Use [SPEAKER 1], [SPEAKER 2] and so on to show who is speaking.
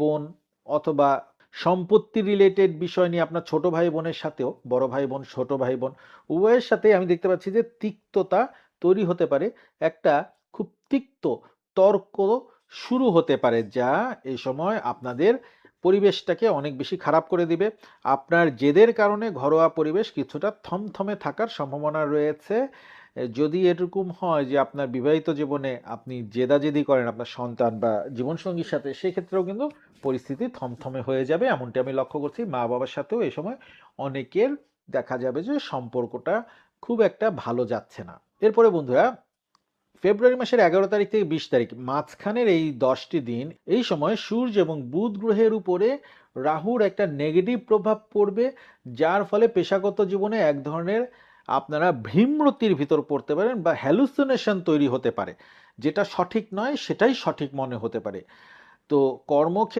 [SPEAKER 1] বোন অথবা সম্পত্তি রিলেটেড বিষয় নিয়ে আপনার ছোট ভাই বোনের সাথেও, বড় ভাই বোন ছোট ভাই বোন উভয়ের সাথেই আমি দেখতে পাচ্ছি যে তিক্ততা তৈরি হতে পারে। একটা খুব তিক্ত তর্ক শুরু হতে পারে, যা এই সময় আপনাদের পরিবেশটাকে অনেক বেশি খারাপ করে দিবে। আপনার জেদের কারণে ঘরোয়া পরিবেশ কিছুটা থমথমে থাকার সম্ভাবনা রয়েছে। যদি এরকম হয় যে আপনার বিবাহিত জীবনে আপনি জেদাজেদি করেন আপনার সন্তান বা জীবনসঙ্গীর সাথে, সেক্ষেত্রেও কিন্তু পরিস্থিতি থমথমে হয়ে যাবে। এমনটি আমি লক্ষ্য করছি মা বাবার সাথেও এই সময় অনেকের দেখা যাবে যে সম্পর্কটা খুব একটা ভালো যাচ্ছে না। এরপরে বন্ধুরা, ফেব্রুয়ারি মাসের 11 তারিখ থেকে 20 তারিখ মাঝখানের এই 10টি দিন, এই সময় সূর্য এবং বুধ গ্রহের উপরে রাহুর একটা নেগেটিভ প্রভাব পড়বে, যার ফলে পেশাগত জীবনে এক ধরনের আপনারা ভ্রমরতির ভিতর পড়তে পারেন বা হ্যালুসিনেশন তৈরি হতে পারে। যেটা সঠিক নয় সেটাই সঠিক মনে হতে পারে। তো কর্মক্ষেত্রে